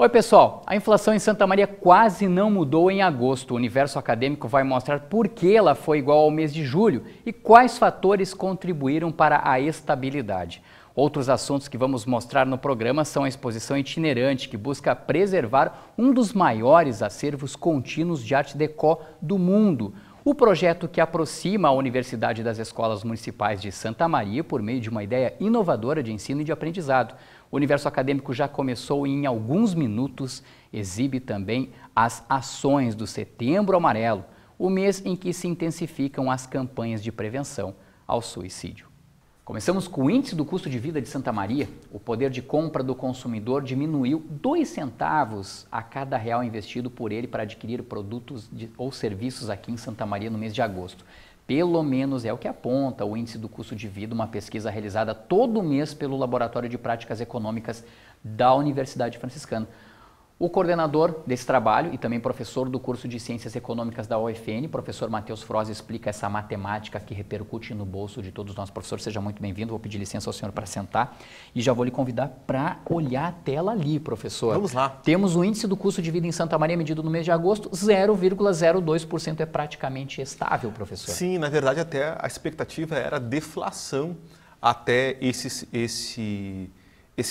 Oi pessoal, a inflação em Santa Maria quase não mudou em agosto. O Universo Acadêmico vai mostrar por que ela foi igual ao mês de julho e quais fatores contribuíram para a estabilidade. Outros assuntos que vamos mostrar no programa são a exposição itinerante, que busca preservar um dos maiores acervos contínuos de arte déco do mundo. O projeto que aproxima a Universidade das Escolas Municipais de Santa Maria por meio de uma ideia inovadora de ensino e de aprendizado. O Universo Acadêmico já começou e em alguns minutos exibe também as ações do Setembro Amarelo, o mês em que se intensificam as campanhas de prevenção ao suicídio. Começamos com o índice do custo de vida de Santa Maria. O poder de compra do consumidor diminuiu 2 centavos a cada real investido por ele para adquirir produtos ou serviços aqui em Santa Maria no mês de agosto. Pelo menos é o que aponta o índice do custo de vida, uma pesquisa realizada todo mês pelo Laboratório de Práticas Econômicas da Universidade Franciscana. O coordenador desse trabalho e também professor do curso de Ciências Econômicas da UFN, professor Matheus Froz, explica essa matemática que repercute no bolso de todos nós. Professor, seja muito bem-vindo. Vou pedir licença ao senhor para sentar e já vou lhe convidar para olhar a tela ali, professor. Vamos lá. Temos o índice do custo de vida em Santa Maria medido no mês de agosto, 0,02%. É praticamente estável, professor. Sim, na verdade até a expectativa era deflação até esse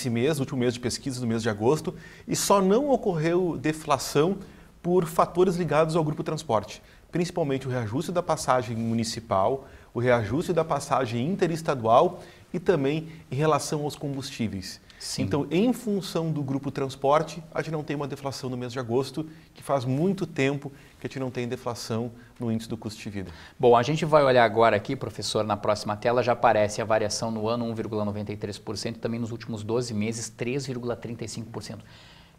mês, último mês de pesquisa, no mês de agosto, e só não ocorreu deflação por fatores ligados ao grupo transporte, principalmente o reajuste da passagem municipal, o reajuste da passagem interestadual e também em relação aos combustíveis. Sim. Então, em função do grupo transporte, a gente não tem uma deflação no mês de agosto, que faz muito tempo que a gente não tem deflação no índice do custo de vida. Bom, a gente vai olhar agora aqui, professor, na próxima tela, já aparece a variação no ano 1,93% e também nos últimos 12 meses 3,35%.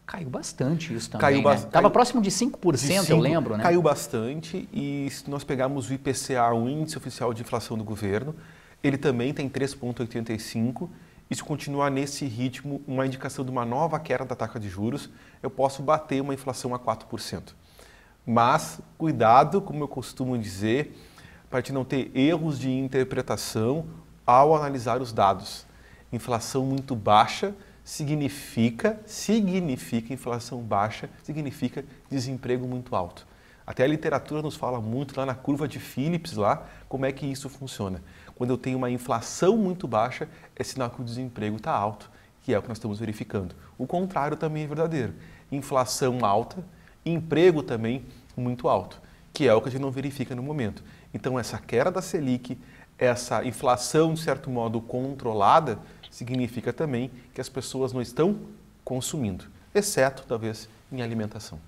Caiu bastante isso também, né? Estava próximo de 5%, eu lembro, né? Caiu bastante e se nós pegarmos o IPCA, o Índice Oficial de Inflação do Governo, ele também tem 3,85%. E se continuar nesse ritmo, uma indicação de uma nova queda da taxa de juros, eu posso bater uma inflação a 4%. Mas, cuidado, como eu costumo dizer, para a gente não ter erros de interpretação ao analisar os dados. Inflação muito baixa significa inflação baixa, significa desemprego muito alto. Até a literatura nos fala muito lá na curva de Phillips, lá, como é que isso funciona. Quando eu tenho uma inflação muito baixa, é sinal que o desemprego está alto, que é o que nós estamos verificando. O contrário também é verdadeiro. Inflação alta, emprego também muito alto, que é o que a gente não verifica no momento. Então, essa queda da Selic, essa inflação, de certo modo, controlada, significa também que as pessoas não estão consumindo, exceto, talvez, em alimentação.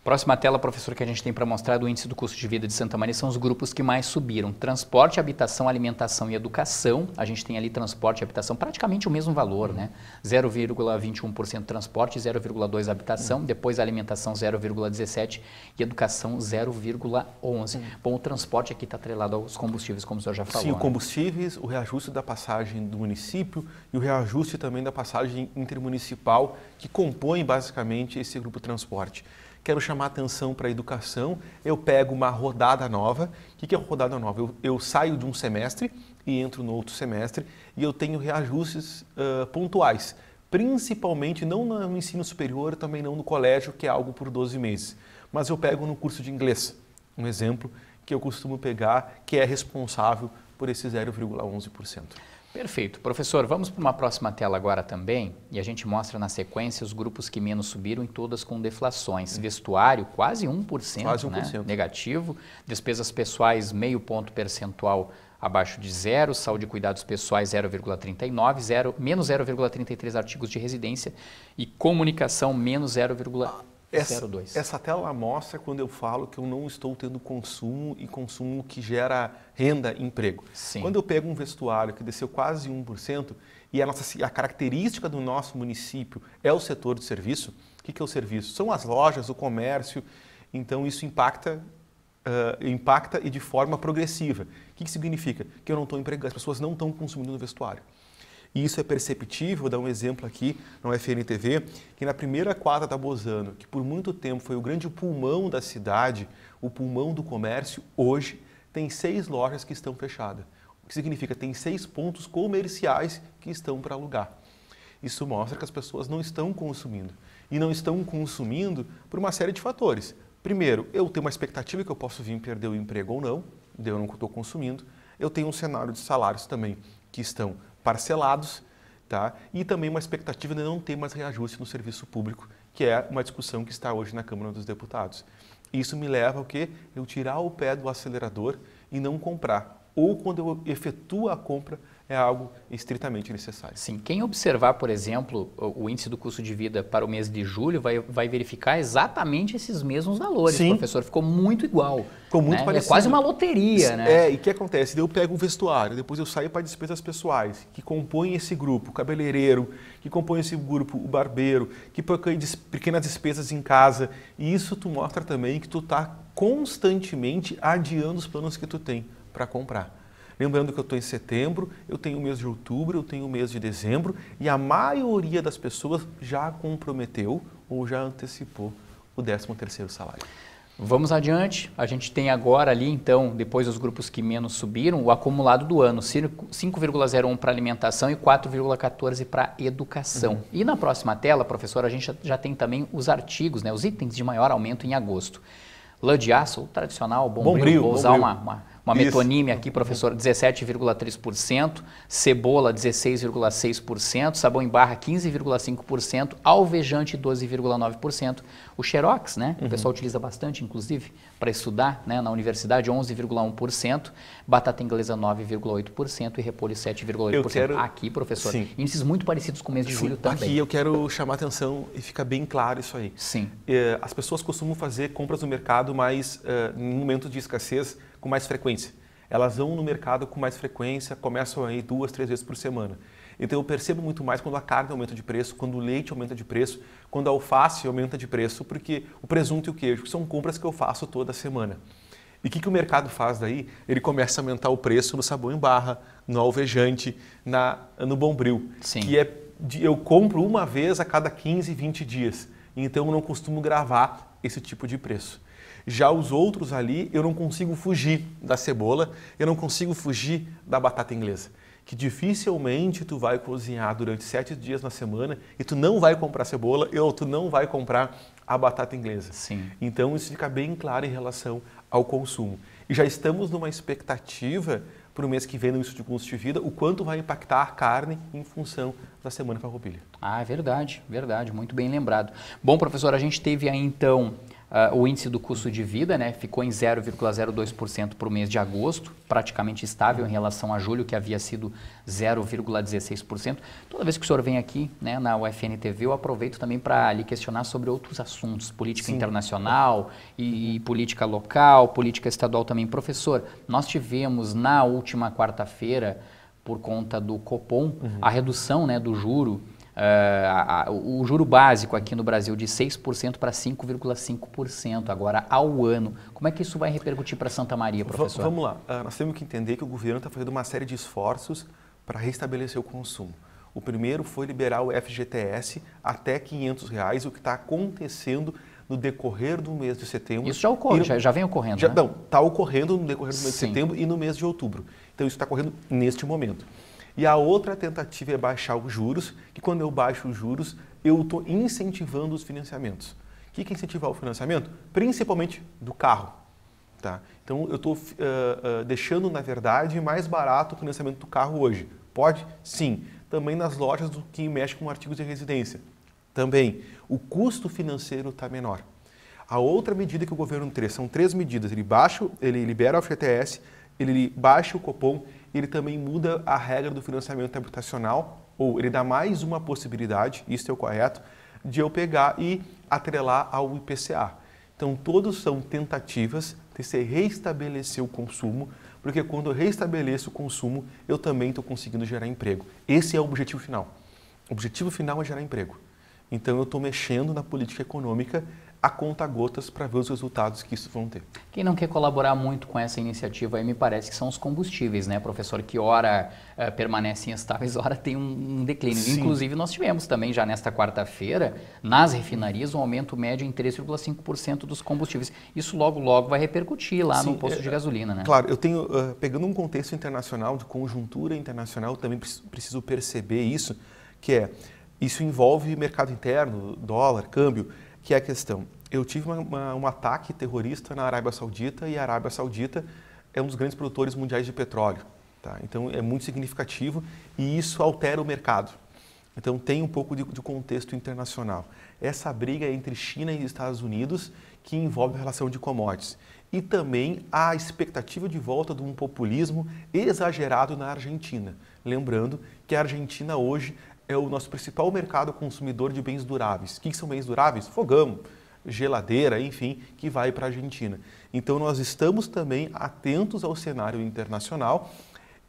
Próxima tela, professor, que a gente tem para mostrar do índice do custo de vida de Santa Maria são os grupos que mais subiram. Transporte, habitação, alimentação e educação. A gente tem ali transporte e habitação, praticamente o mesmo valor, né? 0,21% transporte, 0,2% habitação, depois alimentação 0,17% e educação 0,11%. Bom, o transporte aqui está atrelado aos combustíveis, como o senhor já falou. Sim, os combustíveis, o reajuste da passagem do município e o reajuste também da passagem intermunicipal, que compõe basicamente esse grupo transporte. Quero chamar a atenção para a educação, eu pego uma rodada nova. O que é rodada nova? Eu saio de um semestre e entro no outro semestre e eu tenho reajustes pontuais, principalmente não no ensino superior, também não no colégio, que é algo por 12 meses. Mas eu pego no curso de inglês, um exemplo que eu costumo pegar, que é responsável por esse 0,11%. Perfeito. Professor, vamos para uma próxima tela agora também e a gente mostra na sequência os grupos que menos subiram e todas com deflações. Vestuário, quase 1%, quase 1%. Né? Negativo. Despesas pessoais, meio ponto percentual abaixo de 0. Saúde e cuidados pessoais, 0,39. Menos 0,33 artigos de residência e comunicação, menos 0,02. Essa tela mostra quando eu falo que eu não estou tendo consumo e consumo que gera renda e emprego. Sim. Quando eu pego um vestuário que desceu quase 1% e a característica do nosso município é o setor de serviço, o que é o serviço? São as lojas, o comércio, então isso impacta e de forma progressiva. O que significa? Que eu não estou empregando, as pessoas não estão consumindo no vestuário. E isso é perceptível, vou dar um exemplo aqui na UFN TV, que na primeira quadra da Bozano, que por muito tempo foi o grande pulmão da cidade, o pulmão do comércio, hoje tem 6 lojas que estão fechadas. O que significa que tem 6 pontos comerciais que estão para alugar. Isso mostra que as pessoas não estão consumindo. e não estão consumindo por uma série de fatores. Primeiro, eu tenho uma expectativa que eu posso vir perder o emprego ou não, daí eu não estou consumindo. Eu tenho um cenário de salários também que estão parcelados, tá? E também uma expectativa de não ter mais reajuste no serviço público, que é uma discussão que está hoje na Câmara dos Deputados. Isso me leva ao quê? Eu tirar o pé do acelerador e não comprar. Ou quando eu efetuo a compra, é algo estritamente necessário. Sim, quem observar, por exemplo, o índice do custo de vida para o mês de julho vai verificar exatamente esses mesmos valores. Sim. Professor, ficou muito igual. Ficou muito parecido. É quase uma loteria, né? E o que acontece? Daí eu pego o vestuário, depois eu saio para despesas pessoais, que compõem esse grupo, o cabeleireiro, que compõe esse grupo, o barbeiro, que põe pequenas despesas em casa. E isso tu mostra também que tu está constantemente adiando os planos que tu tem para comprar. Lembrando que eu estou em setembro, eu tenho o mês de outubro, eu tenho o mês de dezembro e a maioria das pessoas já comprometeu ou já antecipou o 13º salário. Vamos adiante, a gente tem agora ali então, depois dos grupos que menos subiram, o acumulado do ano, 5,01 para alimentação e 4,14 para educação. E na próxima tela, professor, a gente já tem também os artigos, né, os itens de maior aumento em agosto. Lã de aço, o tradicional Bombril, vou usar uma metonímia aqui, professor, 17,3%, cebola 16,6%, sabão em barra 15,5%, alvejante 12,9%, o xerox, né, o pessoal utiliza bastante, inclusive, para estudar, né, na universidade, 11,1%, batata inglesa 9,8% e repolho 7,8%. Aqui, professor, sim, índices muito parecidos com o mês de julho também. Aqui eu quero chamar a atenção e fica bem claro isso aí. Sim. As pessoas costumam fazer compras no mercado mais, em momentos de escassez, com mais frequência. Elas vão no mercado com mais frequência, começam aí 2, 3 vezes por semana. Então eu percebo muito mais quando a carne aumenta de preço, quando o leite aumenta de preço, quando a alface aumenta de preço, porque o presunto e o queijo são compras que eu faço toda semana. E o que o mercado faz daí? Ele começa a aumentar o preço no sabão em barra, no alvejante, no Bombril. Sim. Que eu compro uma vez a cada 15, 20 dias. Então eu não costumo gravar esse tipo de preço. Já os outros ali, eu não consigo fugir da cebola, eu não consigo fugir da batata inglesa. Que dificilmente tu vai cozinhar durante 7 dias na semana e tu não vai comprar cebola ou tu não vai comprar a batata inglesa. Sim. Então isso fica bem claro em relação ao consumo. E já estamos numa expectativa para o mês que vem no índice de custo de vida, o quanto vai impactar a carne em função da Semana Farroupilha. Ah, é verdade, muito bem lembrado. Bom, professor, a gente teve aí então o índice do custo de vida, né, ficou em 0,02% para o mês de agosto, praticamente estável em relação a julho, que havia sido 0,16%. Toda vez que o senhor vem aqui, né, na UFN-TV, eu aproveito também para lhe questionar sobre outros assuntos, política Sim. internacional e política local, política estadual também. Professor, nós tivemos na última quarta-feira, por conta do Copom, a redução, né, do juro, o juro básico aqui no Brasil de 6% para 5,5% agora ao ano. Como é que isso vai repercutir para Santa Maria, professor? Vamos lá. Nós temos que entender que o governo está fazendo uma série de esforços para restabelecer o consumo. O primeiro foi liberar o FGTS até R$ 500, o que está acontecendo no decorrer do mês de setembro. Isso já ocorre, já vem ocorrendo, né? Não, está ocorrendo no decorrer do mês Sim. de setembro e no mês de outubro. Então isso está ocorrendo neste momento. E a outra tentativa é baixar os juros, que quando eu baixo os juros, eu estou incentivando os financiamentos. O que é incentivar o financiamento? Principalmente do carro. Tá? Então, eu estou deixando, na verdade, mais barato o financiamento do carro hoje. Pode? Sim. Também nas lojas do que mexe com artigos de residência. Também. O custo financeiro está menor. A outra medida que o governo traz, são 3 medidas. Ele libera o FGTS, ele baixa o Copom, ele também muda a regra do financiamento habitacional, ou ele dá mais uma possibilidade, isso é o correto, de eu pegar e atrelar ao IPCA. Então, todos são tentativas de se restabelecer o consumo, porque quando eu restabeleço o consumo, eu também estou conseguindo gerar emprego. Esse é o objetivo final. O objetivo final é gerar emprego. Então, eu estou mexendo na política econômica a conta-gotas para ver os resultados que isso vão ter. Quem não quer colaborar muito com essa iniciativa aí me parece que são os combustíveis, né, professor? Que ora permanecem estáveis, ora tem um declínio. Sim. Inclusive nós tivemos também já nesta quarta-feira, nas refinarias, um aumento médio em 3,5% dos combustíveis. Isso logo vai repercutir lá no posto de gasolina, né? Claro, eu tenho, pegando um contexto internacional, de conjuntura internacional, também preciso perceber isso, que é Isso envolve mercado interno, dólar, câmbio, que é a questão. Eu tive um ataque terrorista na Arábia Saudita e a Arábia Saudita é um dos grandes produtores mundiais de petróleo. Tá? Então é muito significativo e isso altera o mercado. Então tem um pouco de contexto internacional. Essa briga entre China e Estados Unidos que envolve a relação de commodities. E também a expectativa de volta de um populismo exagerado na Argentina. Lembrando que a Argentina hoje é o nosso principal mercado consumidor de bens duráveis. O que são bens duráveis? Fogão, geladeira, enfim, que vai para a Argentina. Então nós estamos também atentos ao cenário internacional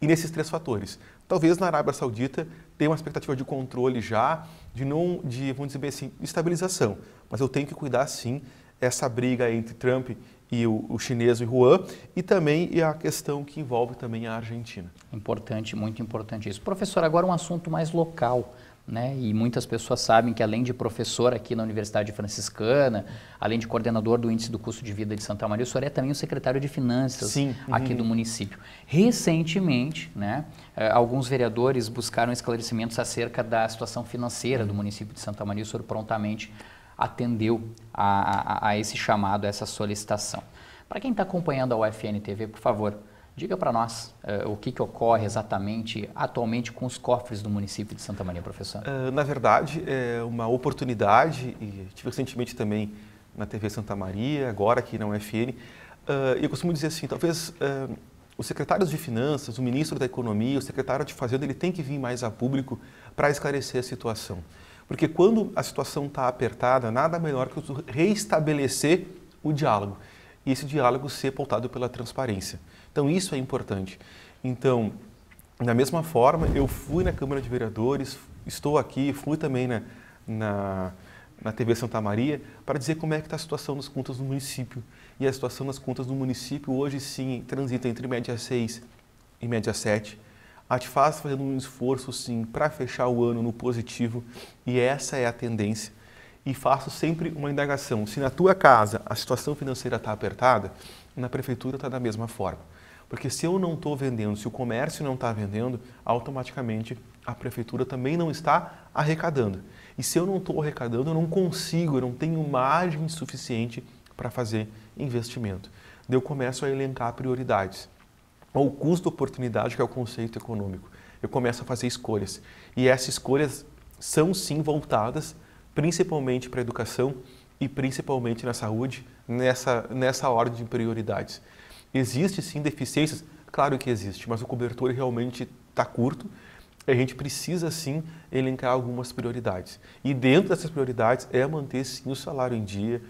e nesses 3 fatores. Talvez na Arábia Saudita tenha uma expectativa de controle já, vamos dizer bem assim, estabilização. Mas eu tenho que cuidar sim essa briga entre Trump e o chinês Yuan e também a questão que envolve também a Argentina. Importante, muito importante isso. Professor, agora um assunto mais local, né? E muitas pessoas sabem que além de professor aqui na Universidade Franciscana, além de coordenador do Índice do Custo de Vida de Santa Maria, o senhor é também o secretário de Finanças aqui do município. Recentemente, né, alguns vereadores buscaram esclarecimentos acerca da situação financeira do município de Santa Maria. O senhor prontamente atendeu a esse chamado, a essa solicitação. Para quem está acompanhando a UFN TV, por favor, diga para nós o que ocorre exatamente atualmente com os cofres do município de Santa Maria, professor. Na verdade, é uma oportunidade, e tive recentemente também na TV Santa Maria, agora aqui na UFN, eu costumo dizer assim, talvez os secretários de Finanças, o ministro da Economia, o secretário de Fazenda, ele tem que vir mais a público para esclarecer a situação. Porque quando a situação está apertada, nada melhor que reestabelecer o diálogo. E esse diálogo ser pautado pela transparência. Então, isso é importante. Então, da mesma forma, eu fui na Câmara de Vereadores, estou aqui, fui também na TV Santa Maria, para dizer como é que está a situação das contas do município. E a situação das contas do município hoje, sim, transita entre média 6 e média 7. A Atfaz fazendo um esforço, sim, para fechar o ano no positivo, e essa é a tendência. E faço sempre uma indagação, se na tua casa a situação financeira está apertada, na prefeitura está da mesma forma. Porque se eu não estou vendendo, se o comércio não está vendendo, automaticamente a prefeitura também não está arrecadando. E se eu não estou arrecadando, eu não consigo, eu não tenho margem suficiente para fazer investimento. Daí eu começo a elencar prioridades. O custo-oportunidade, que é o conceito econômico. Eu começo a fazer escolhas. E essas escolhas são, sim, voltadas principalmente para a educação e principalmente na saúde, nessa ordem de prioridades. Existe, sim, deficiências? Claro que existe, mas o cobertor realmente está curto. A gente precisa, sim, elencar algumas prioridades. E dentro dessas prioridades é manter, sim, o salário em dia.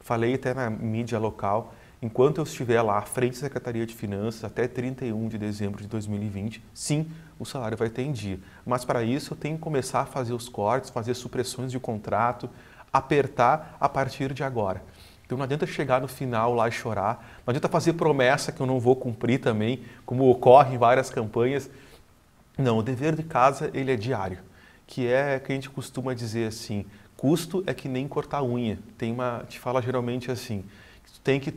Falei até na mídia local. Enquanto eu estiver lá à frente da Secretaria de Finanças, até 31 de dezembro de 2020, sim, o salário vai ter em dia. Mas para isso eu tenho que começar a fazer os cortes, fazer supressões de contrato, apertar a partir de agora. Então não adianta chegar no final lá e chorar, não adianta fazer promessa que eu não vou cumprir também, como ocorre em várias campanhas. Não, o dever de casa ele é diário, que a gente costuma dizer assim, custo é que nem cortar unha. Te fala geralmente assim,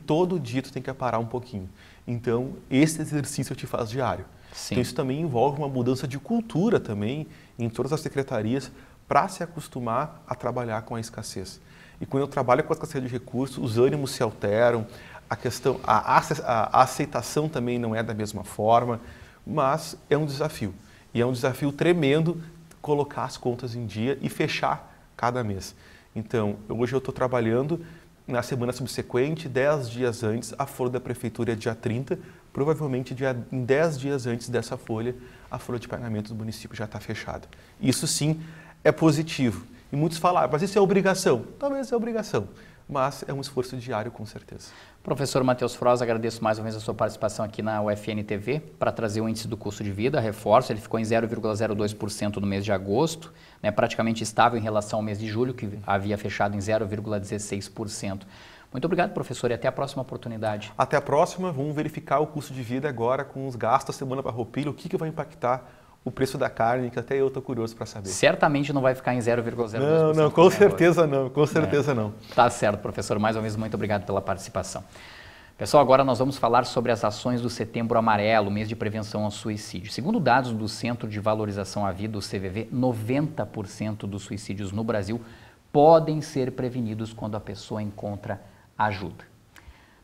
todo dia tu tem que parar um pouquinho. Então, esse exercício te faz diário. Sim. Então, isso também envolve uma mudança de cultura também em todas as secretarias para se acostumar a trabalhar com a escassez. E quando eu trabalho com a escassez de recursos, os ânimos se alteram, a aceitação também não é da mesma forma, mas é um desafio. E é um desafio tremendo colocar as contas em dia e fechar cada mês. Então, hoje eu estou trabalhando. Na semana subsequente, 10 dias antes, a folha da prefeitura é dia 30, provavelmente em 10 dias antes dessa folha, a folha de pagamento do município já está fechada. Isso sim é positivo. E muitos falam, mas isso é obrigação. Talvez é obrigação, mas é um esforço diário com certeza. Professor Matheus Froza, agradeço mais uma vez a sua participação aqui na UFN TV para trazer o índice do custo de vida, reforço, ele ficou em 0,02% no mês de agosto, né, praticamente estável em relação ao mês de julho, que havia fechado em 0,16%. Muito obrigado, professor, e até a próxima oportunidade. Até a próxima, vamos verificar o custo de vida agora com os gastos da semana farroupilha, o que vai impactar o preço da carne, que até eu estou curioso para saber. Certamente não vai ficar em 0,02%. Não, com certeza não, com certeza não. Tá certo, professor. Mais uma vez, muito obrigado pela participação. Pessoal, agora nós vamos falar sobre as ações do Setembro Amarelo, mês de prevenção ao suicídio. Segundo dados do Centro de Valorização à Vida, o CVV, 90% dos suicídios no Brasil podem ser prevenidos quando a pessoa encontra ajuda.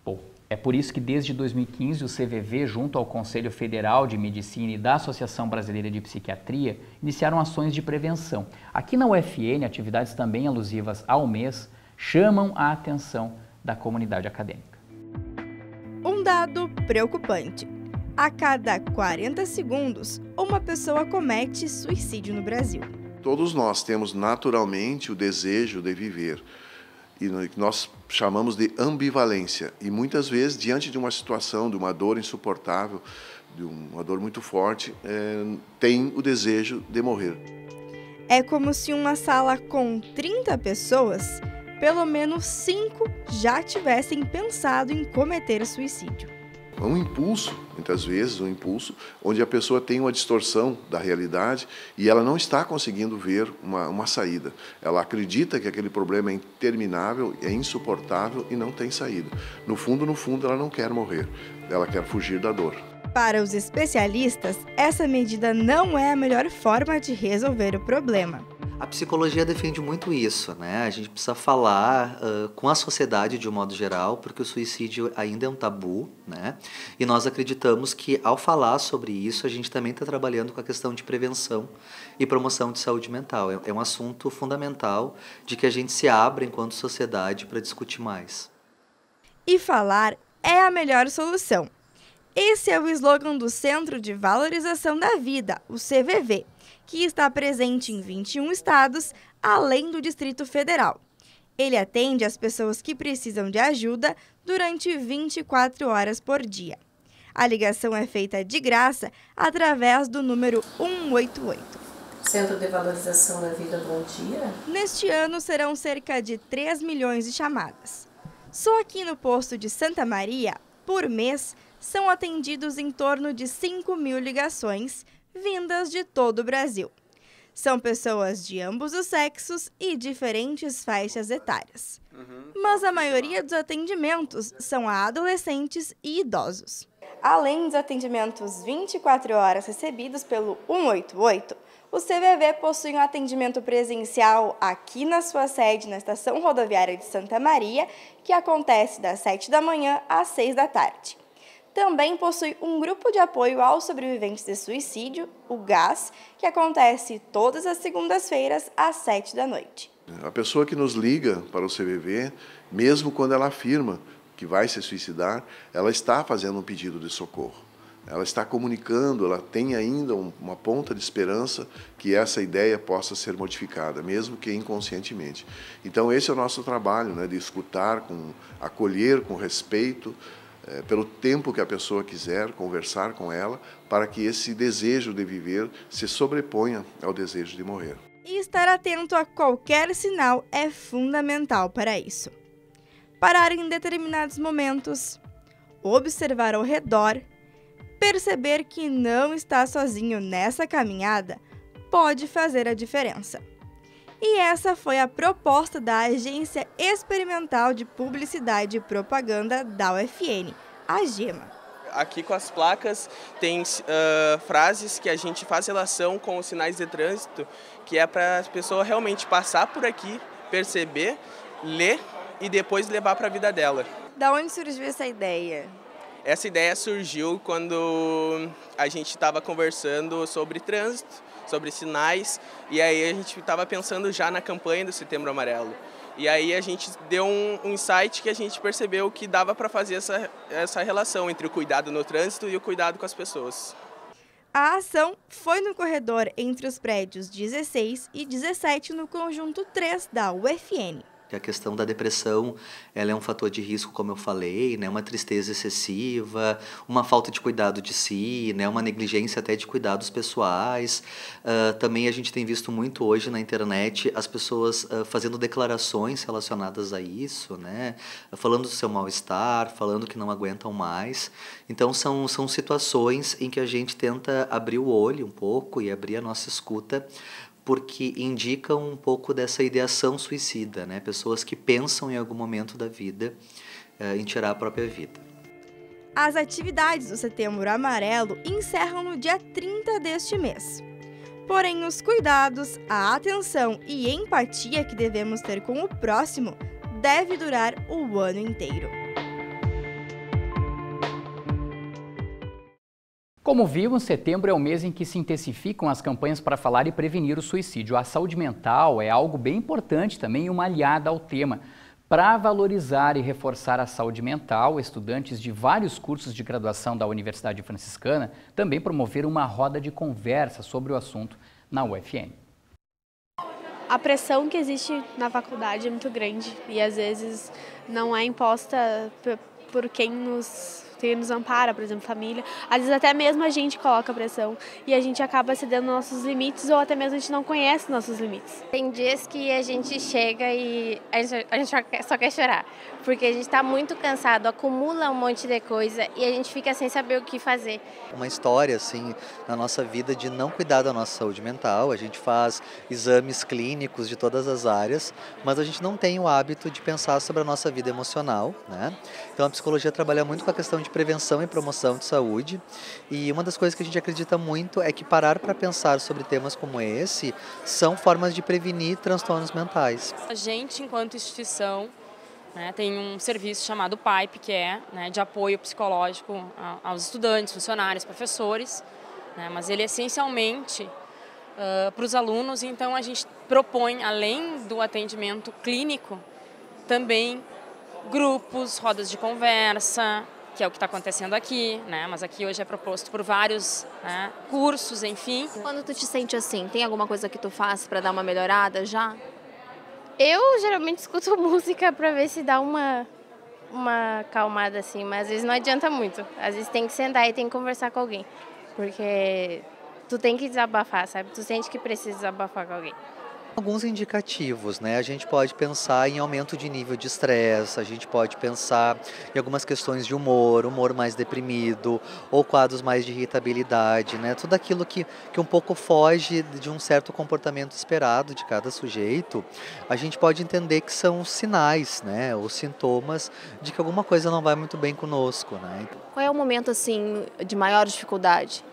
Bom, é por isso que desde 2015 o CVV, junto ao Conselho Federal de Medicina e da Associação Brasileira de Psiquiatria, iniciaram ações de prevenção. Aqui na UFN, atividades também alusivas ao mês chamam a atenção da comunidade acadêmica. Um dado preocupante: a cada 40 segundos, uma pessoa comete suicídio no Brasil. Todos nós temos naturalmente o desejo de viver, e nós chamamos de ambivalência. E muitas vezes, diante de uma situação, de uma dor insuportável, de uma dor muito forte, tem o desejo de morrer. É como se uma sala com 30 pessoas, pelo menos 5 já tivessem pensado em cometer suicídio. É um impulso, muitas vezes, onde a pessoa tem uma distorção da realidade e ela não está conseguindo ver uma saída. Ela acredita que aquele problema é interminável, é insuportável e não tem saída. No fundo, ela não quer morrer, ela quer fugir da dor. Para os especialistas, essa medida não é a melhor forma de resolver o problema. A psicologia defende muito isso, né? A gente precisa falar com a sociedade de um modo geral, porque o suicídio ainda é um tabu, né? E nós acreditamos que ao falar sobre isso, a gente também está trabalhando com a questão de prevenção e promoção de saúde mental. É um assunto fundamental de que a gente se abra enquanto sociedade para discutir mais. E falar é a melhor solução. Esse é o slogan do Centro de Valorização da Vida, o CVV, que está presente em 21 estados, além do Distrito Federal. Ele atende as pessoas que precisam de ajuda durante 24 horas por dia. A ligação é feita de graça através do número 188. Centro de Valorização da Vida, bom dia. Neste ano serão cerca de 3 milhões de chamadas. Só aqui no posto de Santa Maria, por mês, são atendidos em torno de 5.000 ligações, vindas de todo o Brasil. São pessoas de ambos os sexos e diferentes faixas etárias. Mas a maioria dos atendimentos são a adolescentes e idosos. Além dos atendimentos 24 horas recebidos pelo 188, o CVV possui um atendimento presencial aqui na sua sede, na Estação Rodoviária de Santa Maria, que acontece das 7 da manhã às 6 da tarde. Também possui um grupo de apoio aos sobreviventes de suicídio, o GAS, que acontece todas as segundas-feiras às 7 da noite. A pessoa que nos liga para o CVV, mesmo quando ela afirma que vai se suicidar, ela está fazendo um pedido de socorro. Ela está comunicando, ela tem ainda uma ponta de esperança que essa ideia possa ser modificada, mesmo que inconscientemente. Então esse é o nosso trabalho, né, de escutar, acolher com respeito, pelo tempo que a pessoa quiser, conversar com ela, para que esse desejo de viver se sobreponha ao desejo de morrer. E estar atento a qualquer sinal é fundamental para isso. Parar em determinados momentos, observar ao redor, perceber que não está sozinho nessa caminhada pode fazer a diferença. E essa foi a proposta da Agência Experimental de Publicidade e Propaganda da UFN, a GEMA. Aqui com as placas tem frases que a gente faz relação com os sinais de trânsito, que é para a pessoa realmente passar por aqui, perceber, ler e depois levar para a vida dela. Da onde surgiu essa ideia? Essa ideia surgiu quando a gente estava conversando sobre trânsito, sobre sinais, e aí a gente estava pensando já na campanha do Setembro Amarelo. E aí a gente deu um insight que a gente percebeu que dava para fazer essa relação entre o cuidado no trânsito e o cuidado com as pessoas. A ação foi no corredor entre os prédios 16 e 17 no conjunto 3 da UFN. A questão da depressão, ela é um fator de risco, como eu falei, né? Uma tristeza excessiva, uma falta de cuidado de si, né? Uma negligência até de cuidados pessoais. Também a gente tem visto muito hoje na internet as pessoas fazendo declarações relacionadas a isso, né? Falando do seu mal-estar, falando que não aguentam mais. Então são situações em que a gente tenta abrir o olho um pouco e abrir a nossa escuta, porque indicam um pouco dessa ideação suicida, né? Pessoas que pensam em algum momento da vida em tirar a própria vida. As atividades do Setembro Amarelo encerram no dia 30 deste mês. Porém, os cuidados, a atenção e empatia que devemos ter com o próximo deve durar o ano inteiro. Como vimos, setembro é o mês em que se intensificam as campanhas para falar e prevenir o suicídio. A saúde mental é algo bem importante também e uma aliada ao tema. Para valorizar e reforçar a saúde mental, estudantes de vários cursos de graduação da Universidade Franciscana também promoveram uma roda de conversa sobre o assunto na UFN. A pressão que existe na faculdade é muito grande e às vezes não é imposta por quem nos ampara, por exemplo, família. Às vezes até mesmo a gente coloca pressão e a gente acaba cedendo nossos limites ou até mesmo a gente não conhece nossos limites. Tem dias que a gente chega e a gente só quer chorar, porque a gente está muito cansado, acumula um monte de coisa e a gente fica sem saber o que fazer. Uma história, assim, na nossa vida de não cuidar da nossa saúde mental. A gente faz exames clínicos de todas as áreas, mas a gente não tem o hábito de pensar sobre a nossa vida emocional, né? Então a psicologia trabalha muito com a questão de prevenção e promoção de saúde, e uma das coisas que a gente acredita muito é que parar para pensar sobre temas como esse são formas de prevenir transtornos mentais. A gente, enquanto instituição, tem um serviço chamado PAIP, que é de apoio psicológico aos estudantes, funcionários, professores, mas ele é essencialmente para os alunos. Então a gente propõe, além do atendimento clínico, também grupos, rodas de conversa, que é o que está acontecendo aqui, mas aqui hoje é proposto por vários cursos, enfim. Quando tu te sente assim, tem alguma coisa que tu faz para dar uma melhorada já? Eu geralmente escuto música para ver se dá uma acalmada assim, mas às vezes não adianta muito. Às vezes tem que sentar e tem que conversar com alguém, porque tu tem que desabafar, sabe? Tu sente que precisa desabafar com alguém. Alguns indicativos, A gente pode pensar em aumento de nível de estresse, a gente pode pensar em algumas questões de humor mais deprimido, ou quadros mais de irritabilidade, Tudo aquilo que um pouco foge de um certo comportamento esperado de cada sujeito, a gente pode entender que são sinais, ou sintomas de que alguma coisa não vai muito bem conosco, Qual é o momento, assim, de maior dificuldade?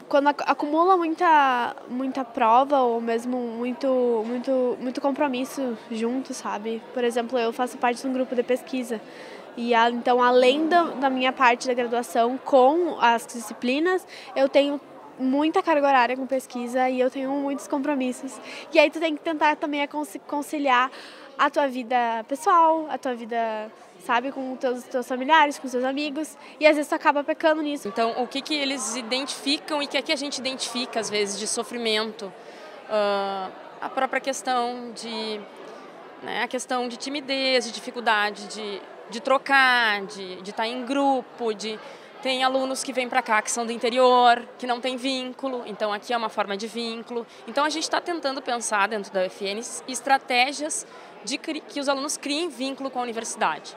Quando acumula muita prova ou mesmo muito compromisso junto, sabe? Por exemplo, eu faço parte de um grupo de pesquisa e então, além da minha parte da graduação com as disciplinas, eu tenho muita carga horária com pesquisa e eu tenho muitos compromissos. E aí tu tem que tentar também conciliar a tua vida pessoal, a tua vida, sabe, com os teus familiares, com os teus amigos, e às vezes tu acaba pecando nisso. Então, o que eles identificam e que aqui a gente identifica, às vezes, de sofrimento, a própria questão de, a questão de timidez, de dificuldade de trocar, de estar em grupo, tem alunos que vêm para cá que são do interior, que não tem vínculo, então aqui é uma forma de vínculo. Então a gente está tentando pensar dentro da UFN estratégias de que os alunos criem vínculo com a universidade.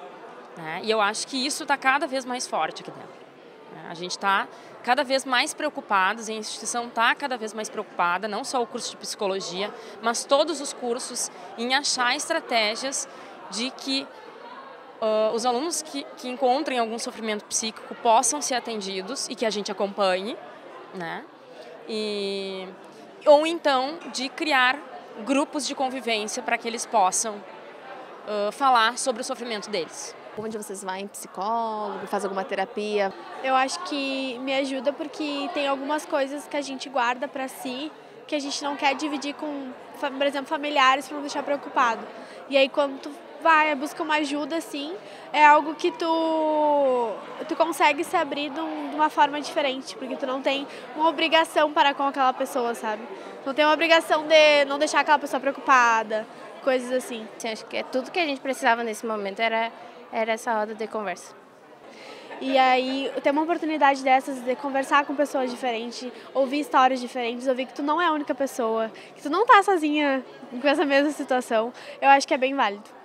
E eu acho que isso está cada vez mais forte aqui dentro. A gente está cada vez mais preocupados, a instituição está cada vez mais preocupada, não só o curso de psicologia, mas todos os cursos, em achar estratégias de que os alunos que encontrem algum sofrimento psíquico possam ser atendidos e que a gente acompanhe, ou então de criar grupos de convivência para que eles possam falar sobre o sofrimento deles. Onde vocês vão? Em psicólogo? Faz alguma terapia? Eu acho que me ajuda porque tem algumas coisas que a gente guarda para si, que a gente não quer dividir com, por exemplo, familiares para não deixar preocupado. E aí quando tu vai, busca uma ajuda, assim, é algo que tu consegue se abrir de uma forma diferente, porque tu não tem uma obrigação para com aquela pessoa, sabe? Tu não tem uma obrigação de não deixar aquela pessoa preocupada, coisas assim. Acho que tudo que a gente precisava nesse momento era essa roda de conversa. E aí, ter uma oportunidade dessas de conversar com pessoas diferentes, ouvir histórias diferentes, ouvir que tu não é a única pessoa, que tu não tá sozinha com essa mesma situação, eu acho que é bem válido.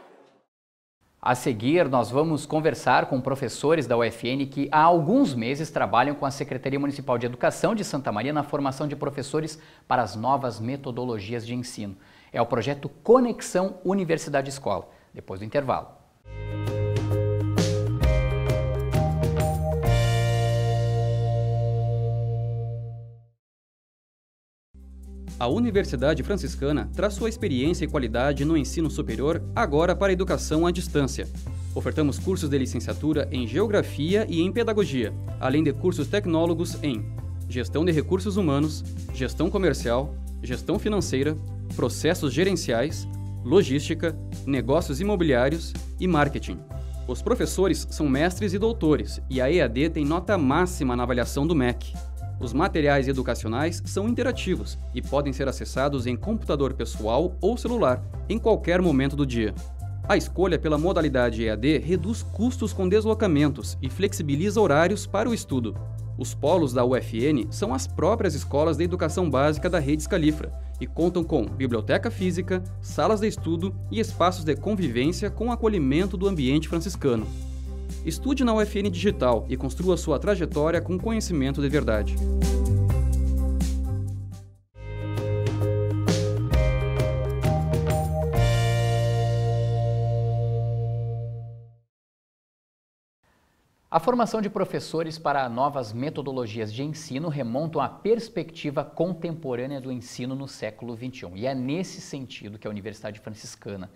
A seguir, nós vamos conversar com professores da UFN que há alguns meses trabalham com a Secretaria Municipal de Educação de Santa Maria na formação de professores para as novas metodologias de ensino. É o projeto Conexão Universidade Escola. Depois do intervalo. A Universidade Franciscana traz sua experiência e qualidade no ensino superior agora para a educação à distância. Ofertamos cursos de licenciatura em Geografia e em Pedagogia, além de cursos tecnólogos em Gestão de Recursos Humanos, Gestão Comercial, Gestão Financeira, Processos Gerenciais, Logística, Negócios Imobiliários e Marketing. Os professores são mestres e doutores e a EAD tem nota máxima na avaliação do MEC. Os materiais educacionais são interativos e podem ser acessados em computador pessoal ou celular, em qualquer momento do dia. A escolha pela modalidade EAD reduz custos com deslocamentos e flexibiliza horários para o estudo. Os polos da UFN são as próprias escolas de educação básica da Rede Scalifra e contam com biblioteca física, salas de estudo e espaços de convivência com acolhimento do ambiente franciscano. Estude na UFN Digital e construa sua trajetória com conhecimento de verdade. A formação de professores para novas metodologias de ensino remontam à perspectiva contemporânea do ensino no século XXI. E é nesse sentido que a Universidade Franciscana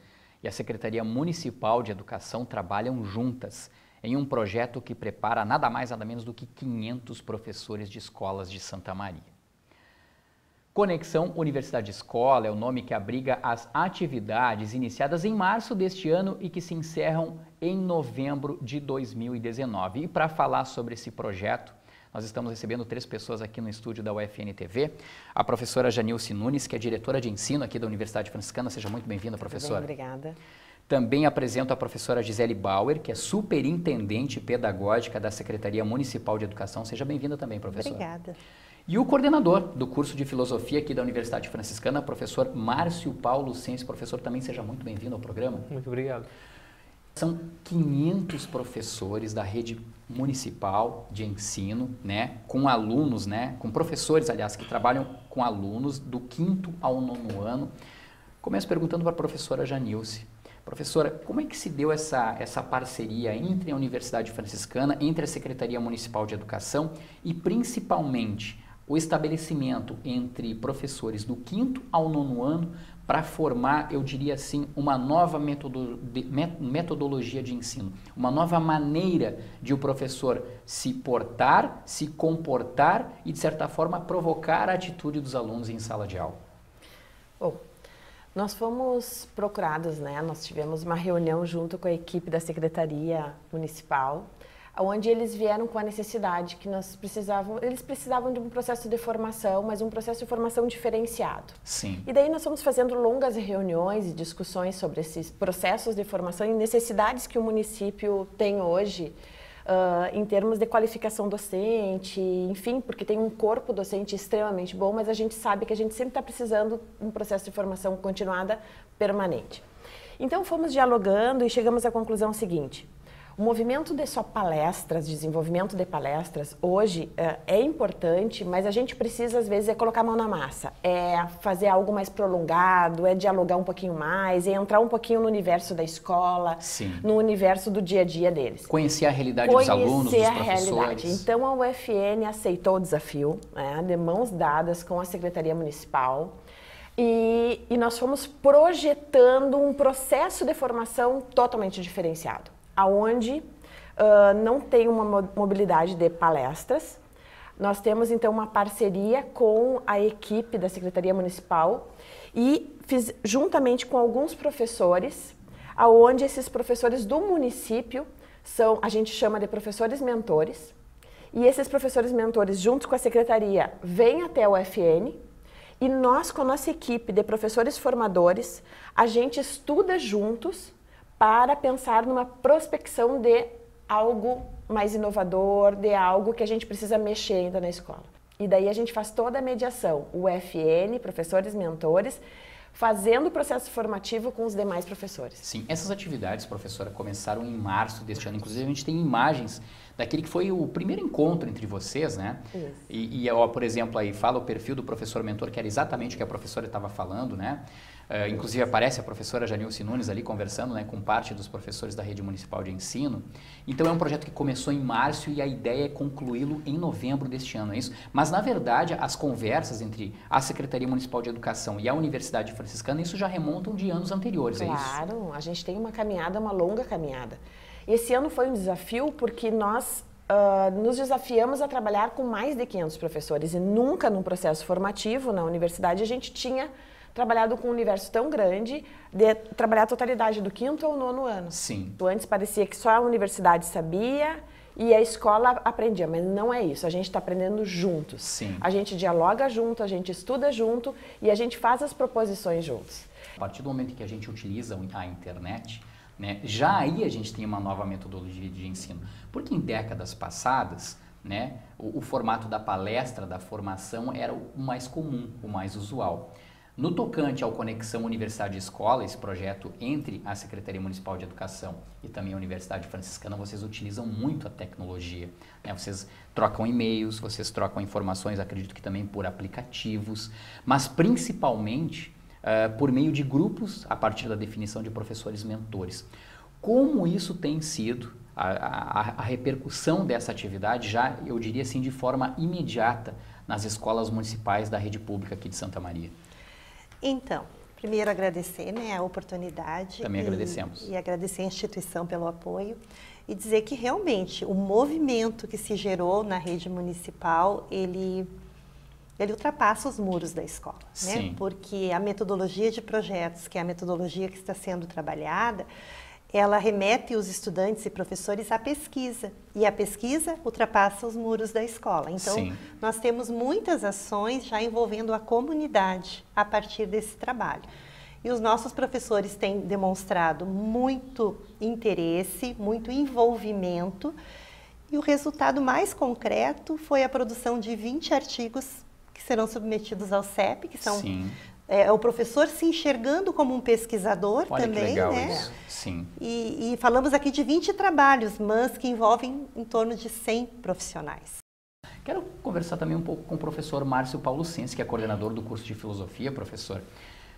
e a Secretaria Municipal de Educação trabalham juntas em um projeto que prepara nada mais nada menos do que 500 professores de escolas de Santa Maria. Conexão Universidade Escola é o nome que abriga as atividades iniciadas em março deste ano e que se encerram em novembro de 2019. E para falar sobre esse projeto, nós estamos recebendo 3 pessoas aqui no estúdio da UFN TV. A professora Janilce Nunes, que é diretora de ensino aqui da Universidade Franciscana. Seja muito bem-vinda, professora. Bem, obrigada. Também apresento a professora Gisele Bauer, que é superintendente pedagógica da Secretaria Municipal de Educação. Seja bem-vinda também, professora. Obrigada. E o coordenador do curso de Filosofia aqui da Universidade Franciscana, professor Márcio Paulo Sense. Professor, também seja muito bem-vindo ao programa. Muito obrigado. São 500 professores da rede municipal de ensino, né, com alunos, né, com professores, aliás, que trabalham com alunos do 5º ao 9º ano. Começo perguntando para a professora Janilce. Professora, como é que se deu essa parceria entre a Universidade Franciscana, entre a Secretaria Municipal de Educação e, principalmente, o estabelecimento entre professores do 5º ao 9º ano para formar, eu diria assim, uma nova metodologia de ensino, uma nova maneira de o professor se portar, se comportar e, de certa forma, provocar a atitude dos alunos em sala de aula? Bom, nós fomos procurados, né? Nós tivemos uma reunião junto com a equipe da Secretaria Municipal, onde eles vieram com a necessidade que eles precisavam de um processo de formação, mas um processo de formação diferenciado. Sim. E daí nós fomos fazendo longas reuniões e discussões sobre esses processos de formação e necessidades que o município tem hoje, em termos de qualificação docente, enfim, porque tem um corpo docente extremamente bom, mas a gente sabe que a gente sempre está precisando de um processo de formação continuada permanente. Então fomos dialogando e chegamos à conclusão seguinte: o movimento de só palestras, desenvolvimento de palestras, hoje é importante, mas a gente precisa, às vezes, colocar a mão na massa, fazer algo mais prolongado, dialogar um pouquinho mais, entrar um pouquinho no universo da escola, Sim. no universo do dia a dia deles. Conhecer a realidade dos alunos, dos professores. Realidade. Então, a UFN aceitou o desafio, né, de mãos dadas com a Secretaria Municipal, e nós fomos projetando um processo de formação totalmente diferenciado, aonde não tem uma mobilidade de palestras. Nós temos, então, uma parceria com a equipe da Secretaria Municipal e juntamente com alguns professores, aonde esses professores do município a gente chama de professores mentores, e esses professores mentores, junto com a Secretaria, vêm até a UFN, e nós, com a nossa equipe de professores formadores, a gente estuda juntos para pensar numa prospecção de algo mais inovador, de algo que a gente precisa mexer ainda na escola. E daí a gente faz toda a mediação, o UFN, professores mentores, fazendo o processo formativo com os demais professores. Sim, essas atividades, professora, começaram em março deste ano. Inclusive, a gente tem imagens daquele que foi o primeiro encontro entre vocês, né? Isso. Por exemplo, aí fala o perfil do professor mentor, que era exatamente o que a professora estava falando, né? Inclusive aparece a professora Janilce Nunes ali conversando, né, com parte dos professores da Rede Municipal de Ensino. Então é um projeto que começou em março e a ideia é concluí-lo em novembro deste ano, é isso? Mas na verdade as conversas entre a Secretaria Municipal de Educação e a Universidade Franciscana, isso já remontam de anos anteriores, é isso? Claro, a gente tem uma caminhada, uma longa caminhada. E esse ano foi um desafio porque nós nos desafiamos a trabalhar com mais de 500 professores e nunca num processo formativo na universidade a gente tinha trabalhado com um universo tão grande de trabalhar a totalidade do 5º ao 9º ano. Sim. Antes parecia que só a universidade sabia e a escola aprendia, mas não é isso, a gente está aprendendo juntos. Sim. A gente dialoga junto, a gente estuda junto e a gente faz as proposições juntos. A partir do momento que a gente utiliza a internet, né, já aí a gente tem uma nova metodologia de ensino. Porque em décadas passadas, né, o formato da palestra, da formação era o mais comum, o mais usual. No tocante ao Conexão Universidade-Escola, esse projeto entre a Secretaria Municipal de Educação e também a Universidade Franciscana, vocês utilizam muito a tecnologia, né? Vocês trocam e-mails, vocês trocam informações, acredito que também por aplicativos, mas principalmente por meio de grupos a partir da definição de professores mentores. Como isso tem sido a repercussão dessa atividade, já eu diria assim, de forma imediata nas escolas municipais da rede pública aqui de Santa Maria? Então, primeiro agradecer, né, a oportunidade. Também agradecemos. E agradecer a instituição pelo apoio e dizer que realmente o movimento que se gerou na rede municipal, ele ultrapassa os muros da escola, né? Porque a metodologia de projetos, que é a metodologia que está sendo trabalhada, ela remete os estudantes e professores à pesquisa, e a pesquisa ultrapassa os muros da escola. Então, nós temos muitas ações já envolvendo a comunidade a partir desse trabalho. E os nossos professores têm demonstrado muito interesse, muito envolvimento, e o resultado mais concreto foi a produção de 20 artigos que serão submetidos ao CEP, que são... o professor se enxergando como um pesquisador. Olha também, que legal, né? Isso. Sim. E falamos aqui de 20 trabalhos, mas que envolvem em torno de 100 profissionais. Quero conversar também um pouco com o professor Márcio Paulucense, que é coordenador do curso de Filosofia, professor.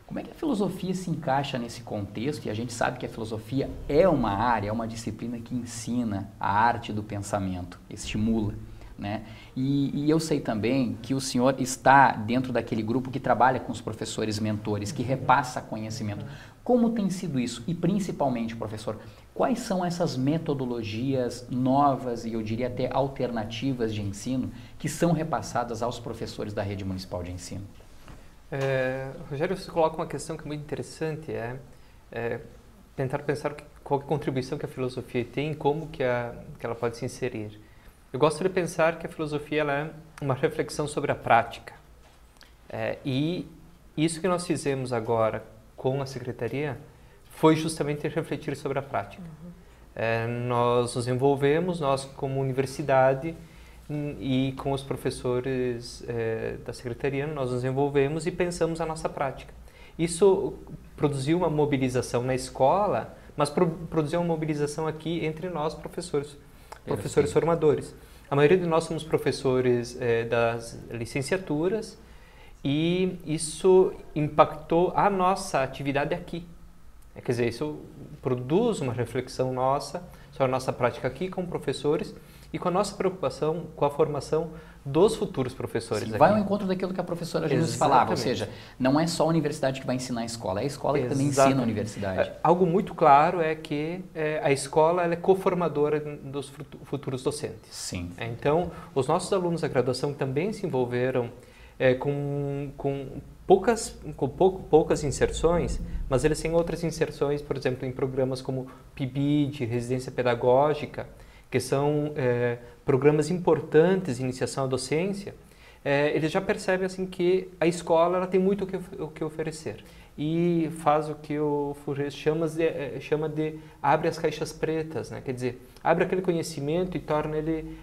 Como é que a filosofia se encaixa nesse contexto? E a gente sabe que a filosofia é uma área, é uma disciplina que ensina a arte do pensamento, estimula, né? E eu sei também que o senhor está dentro daquele grupo que trabalha com os professores mentores, que repassa conhecimento. Como tem sido isso? E principalmente, professor, quais são essas metodologias novas e eu diria até alternativas de ensino que são repassadas aos professores da rede municipal de ensino? Rogério, você coloca uma questão que é muito interessante, tentar pensar qual é a contribuição que a filosofia tem e como que ela pode se inserir. Eu gosto de pensar que a filosofia ela é uma reflexão sobre a prática. E isso que nós fizemos agora com a Secretaria foi justamente refletir sobre a prática. Nós nos envolvemos, nós como universidade e com os professores da Secretaria, nós nos envolvemos e pensamos a nossa prática. Isso produziu uma mobilização na escola, mas produziu uma mobilização aqui entre nós, professores formadores. A maioria de nós somos professores das licenciaturas e isso impactou a nossa atividade aqui. Quer dizer, isso produz uma reflexão nossa sobre a nossa prática aqui como professores e com a nossa preocupação com a formação dos futuros professores. Vai ao encontro daquilo que a professora Janilce falava, ou seja, não é só a universidade que vai ensinar a escola, é a escola que também ensina a universidade. Algo muito claro é que a escola ela é coformadora dos futuros docentes. Sim. Então, os nossos alunos da graduação também se envolveram com poucas inserções, mas eles têm outras inserções, por exemplo, em programas como PIBID, Residência Pedagógica, que são programas importantes de iniciação à docência. Eles já percebem assim, que a escola ela tem muito o que oferecer. E faz o que o Fourier chama de abre as caixas pretas, né? Quer dizer, abre aquele conhecimento e torna ele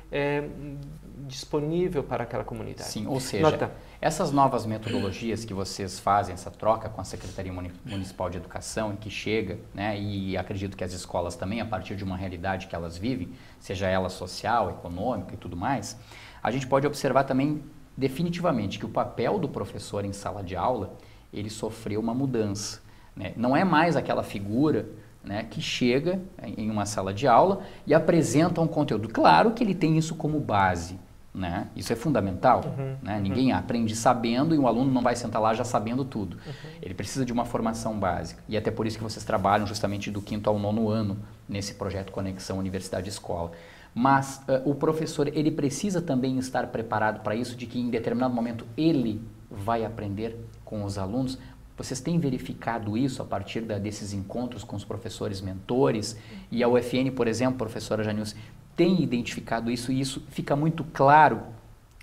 disponível para aquela comunidade. Sim, ou seja, essas novas metodologias que vocês fazem, essa troca com a Secretaria Municipal de Educação e que chega, né, e acredito que as escolas também, a partir de uma realidade que elas vivem, seja ela social, econômica e tudo mais, a gente pode observar também definitivamente que o papel do professor em sala de aula, ele sofreu uma mudança, né? Não é mais aquela figura, né, que chega em uma sala de aula e apresenta um conteúdo. Claro que ele tem isso como base, né? Isso é fundamental, né? Ninguém aprende sabendo e o aluno não vai sentar lá já sabendo tudo. Ele precisa de uma formação básica. E até por isso que vocês trabalham justamente do 5º ao 9º ano nesse projeto Conexão Universidade-Escola. Mas o professor, ele precisa também estar preparado para isso, de que em determinado momento ele vai aprender com os alunos. Vocês têm verificado isso a partir desses encontros com os professores mentores? E a UFN, por exemplo, professora Janilce, tem identificado isso e isso fica muito claro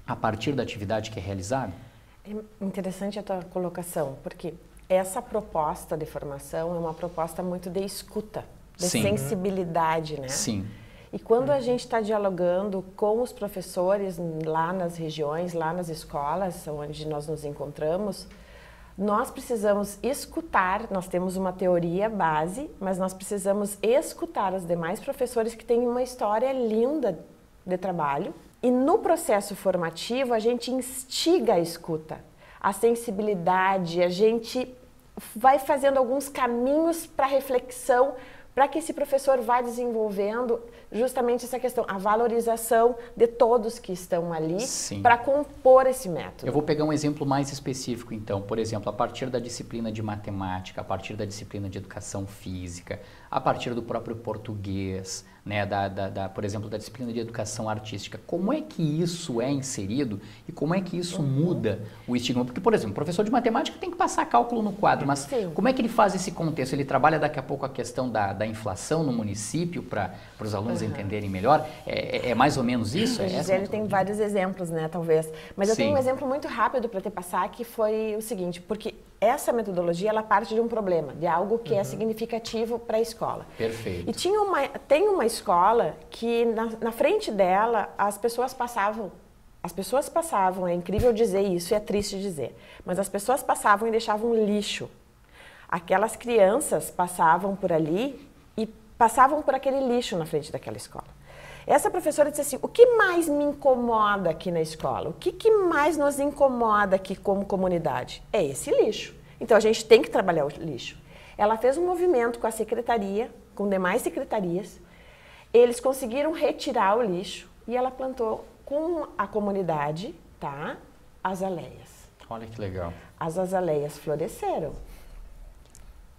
a partir da atividade que é realizada? É interessante a tua colocação, porque essa proposta de formação é uma proposta muito de escuta, de sensibilidade, né? Sim. E quando a gente está dialogando com os professores lá nas regiões, lá nas escolas onde nós nos encontramos, nós precisamos escutar, nós temos uma teoria base, mas nós precisamos escutar os demais professores que têm uma história linda de trabalho. E no processo formativo, a gente instiga a escuta, a sensibilidade, a gente vai fazendo alguns caminhos para reflexão, para que esse professor vá desenvolvendo justamente essa questão, a valorização de todos que estão ali para compor esse método. Eu vou pegar um exemplo mais específico, então. Por exemplo, a partir da disciplina de matemática, a partir da disciplina de educação física, a partir do próprio português, né, por exemplo, da disciplina de educação artística. Como é que isso é inserido e como é que isso muda o estigma? Porque, por exemplo, o professor de matemática tem que passar cálculo no quadro, mas como é que ele faz esse contexto? Ele trabalha daqui a pouco a questão da inflação no município para os alunos entenderem melhor? É mais ou menos isso? Gisele tem vários exemplos, né, talvez. Mas eu tenho um exemplo muito rápido para te passar, que foi o seguinte, porque essa metodologia, ela parte de um problema, de algo que é significativo para a escola. Perfeito. E tem uma escola que na frente dela as pessoas passavam, é incrível dizer isso e é triste dizer, mas as pessoas passavam e deixavam lixo. Aquelas crianças passavam por ali e passavam por aquele lixo na frente daquela escola. Essa professora disse assim, o que mais me incomoda aqui na escola? O que mais nos incomoda aqui como comunidade? É esse lixo. Então, a gente tem que trabalhar o lixo. Ela fez um movimento com a secretaria, com demais secretarias. Eles conseguiram retirar o lixo e ela plantou com a comunidade, tá, azaleias. Olha que legal. As azaleias floresceram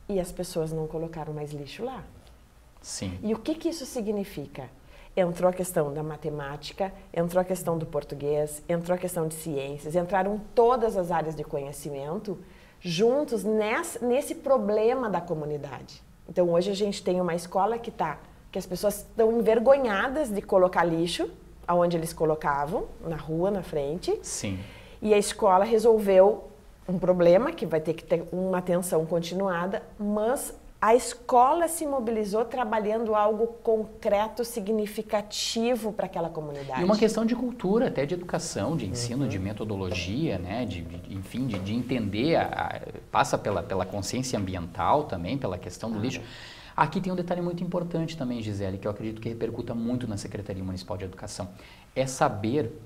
e as pessoas não colocaram mais lixo lá. Sim. E o que isso significa? Entrou a questão da matemática, entrou a questão do português, entrou a questão de ciências, entraram todas as áreas de conhecimento juntos nesse problema da comunidade. Então, hoje a gente tem uma escola que as pessoas estão envergonhadas de colocar lixo, aonde eles colocavam, na rua, na frente. Sim. E a escola resolveu um problema que vai ter que ter uma atenção continuada, mas a escola se mobilizou trabalhando algo concreto, significativo para aquela comunidade. E uma questão de cultura, até de educação, de ensino, de metodologia, né? Enfim, de entender, passa pela consciência ambiental também, pela questão do lixo. Aqui tem um detalhe muito importante também, Gisele, que eu acredito que repercuta muito na Secretaria Municipal de Educação. É saber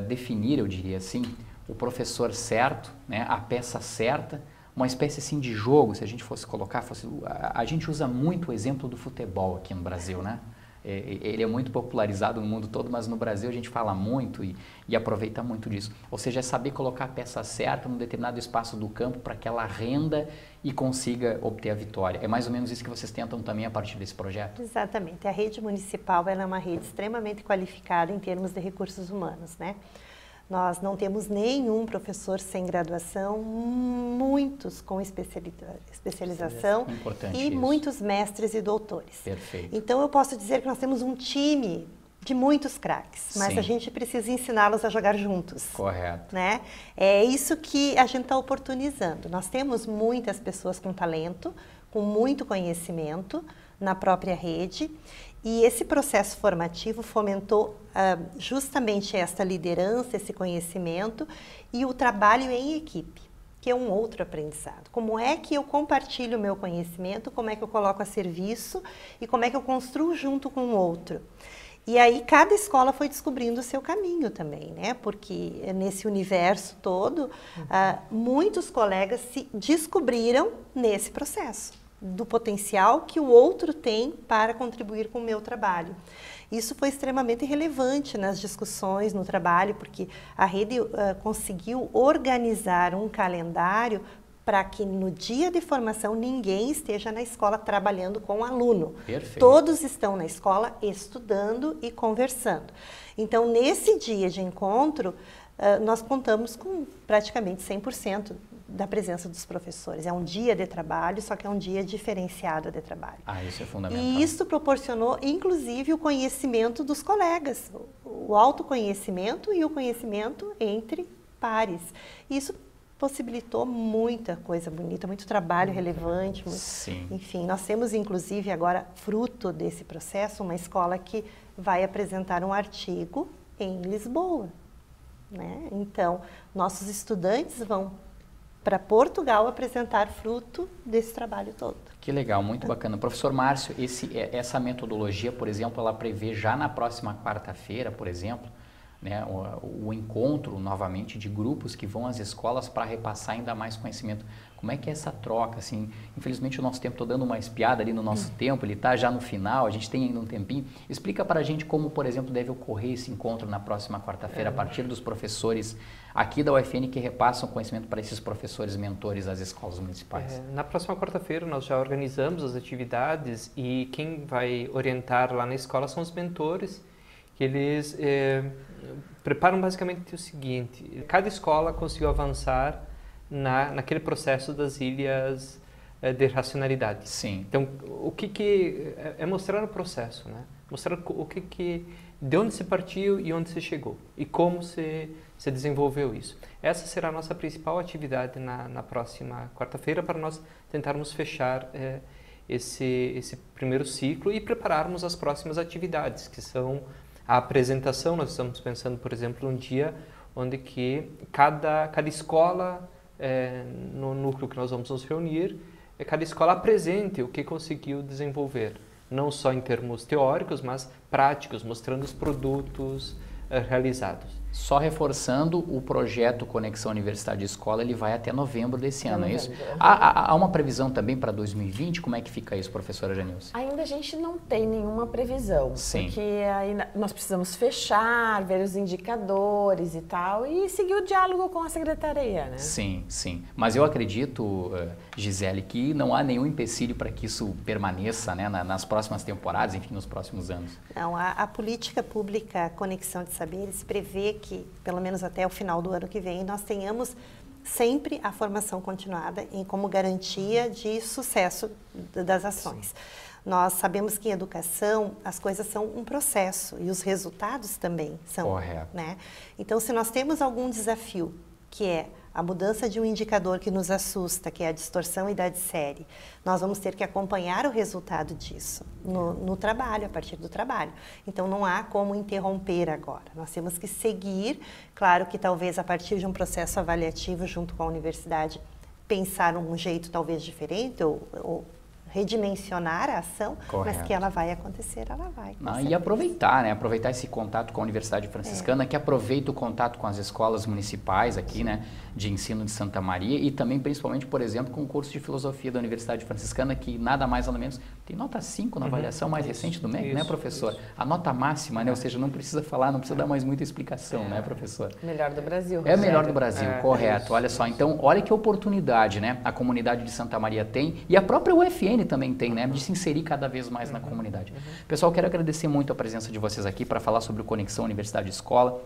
definir, eu diria assim, o professor certo, né? A peça certa, uma espécie assim de jogo, se a gente fosse colocar, a gente usa muito o exemplo do futebol aqui no Brasil, né? Ele é muito popularizado no mundo todo, mas no Brasil a gente fala muito e aproveita muito disso. Ou seja, é saber colocar a peça certa num determinado espaço do campo para que ela renda e consiga obter a vitória. É mais ou menos isso que vocês tentam também a partir desse projeto? Exatamente. A rede municipal ela é uma rede extremamente qualificada em termos de recursos humanos, né? Nós não temos nenhum professor sem graduação, muitos com especialização e muitos mestres e doutores. Perfeito. Então, eu posso dizer que nós temos um time de muitos craques, mas a gente precisa ensiná-los a jogar juntos. Correto. Né? É isso que a gente está oportunizando. Nós temos muitas pessoas com talento, com muito conhecimento na própria rede. E esse processo formativo fomentou justamente esta liderança, esse conhecimento e o trabalho em equipe, que é um outro aprendizado. Como é que eu compartilho o meu conhecimento, como é que eu coloco a serviço e como é que eu construo junto com o outro. E aí cada escola foi descobrindo o seu caminho também, né? Porque nesse universo todo, muitos colegas se descobriram nesse processo, do potencial que o outro tem para contribuir com o meu trabalho. Isso foi extremamente relevante nas discussões no trabalho, porque a rede conseguiu organizar um calendário para que no dia de formação ninguém esteja na escola trabalhando com o aluno. Perfeito. Todos estão na escola estudando e conversando. Então, nesse dia de encontro, nós contamos com praticamente 100% da presença dos professores. É um dia de trabalho, só que é um dia diferenciado de trabalho. Isso é fundamental. E isso proporcionou, inclusive, o conhecimento dos colegas, o autoconhecimento e o conhecimento entre pares. Isso possibilitou muita coisa bonita, muito trabalho relevante. Sim. Enfim, nós temos, inclusive, agora, fruto desse processo, uma escola que vai apresentar um artigo em Lisboa, né? Então, nossos estudantes vão para Portugal apresentar fruto desse trabalho todo. Que legal, muito bacana. Professor Márcio, essa metodologia, por exemplo, ela prevê já na próxima quarta-feira, por exemplo, né, o encontro novamente de grupos que vão às escolas para repassar ainda mais conhecimento. Como é que é essa troca? Assim, infelizmente o nosso tempo, estou dando uma espiada ali no nosso tempo, ele está já no final, a gente tem ainda um tempinho. Explica para a gente como, por exemplo, deve ocorrer esse encontro na próxima quarta-feira, a partir dos professores aqui da UFN que repassam conhecimento para esses professores mentores das escolas municipais. Na próxima quarta-feira nós já organizamos as atividades e quem vai orientar lá na escola são os mentores, que eles preparam basicamente o seguinte: cada escola conseguiu avançar naquele processo das ilhas de racionalidade. Sim. Então, o que é mostrar o processo, né? Mostrar de onde se partiu e onde se chegou e como se desenvolveu isso. Essa será a nossa principal atividade na próxima quarta-feira, para nós tentarmos fechar esse primeiro ciclo e prepararmos as próximas atividades, que são a apresentação. Nós estamos pensando, por exemplo, um dia onde que cada escola, no núcleo que nós vamos nos reunir, cada escola apresente o que conseguiu desenvolver, não só em termos teóricos, mas práticos, mostrando os produtos realizados. Só reforçando, o projeto Conexão Universidade Escola, ele vai até novembro desse ano, é isso? Há uma previsão também para 2020? Como é que fica isso, professora Janilce? Ainda a gente não tem nenhuma previsão, Sim. Porque aí nós precisamos fechar, ver os indicadores e tal, e seguir o diálogo com a secretaria, né? Sim, sim. Mas eu acredito, Gisele, que não há nenhum empecilho para que isso permaneça, né, nas próximas temporadas, enfim, nos próximos anos. Não, a política pública Conexão de Saberes prevê que, pelo menos até o final do ano que vem, nós tenhamos sempre a formação continuada como garantia de sucesso das ações. Nós sabemos que em educação as coisas são um processo e os resultados também são. Correto. Né? Então, se nós temos algum desafio, que é a mudança de um indicador que nos assusta, que é a distorção idade série, nós vamos ter que acompanhar o resultado disso no trabalho, a partir do trabalho. Então, não há como interromper agora. Nós temos que seguir, claro que talvez a partir de um processo avaliativo junto com a universidade, pensar um jeito talvez diferente ou redimensionar a ação, Correto. mas que ela vai acontecer, ela vai. E aproveitar, né? Aproveitar esse contato com a Universidade Franciscana, que aproveita o contato com as escolas municipais aqui, né, de ensino de Santa Maria, e também, principalmente, por exemplo, com o curso de Filosofia da Universidade Franciscana, que nada mais nada menos tem nota 5 na avaliação mais recente do MEC, né, professor? Isso. A nota máxima, né? Ou seja, não precisa falar, não precisa dar mais muita explicação, né, professor? Melhor do Brasil. É o melhor do Brasil, correto. Olha só, então, olha que oportunidade, né? A comunidade de Santa Maria tem, e a própria UFN também tem, né? De se inserir cada vez mais na comunidade. Pessoal, quero agradecer muito a presença de vocês aqui para falar sobre o Conexão Universidade Escola.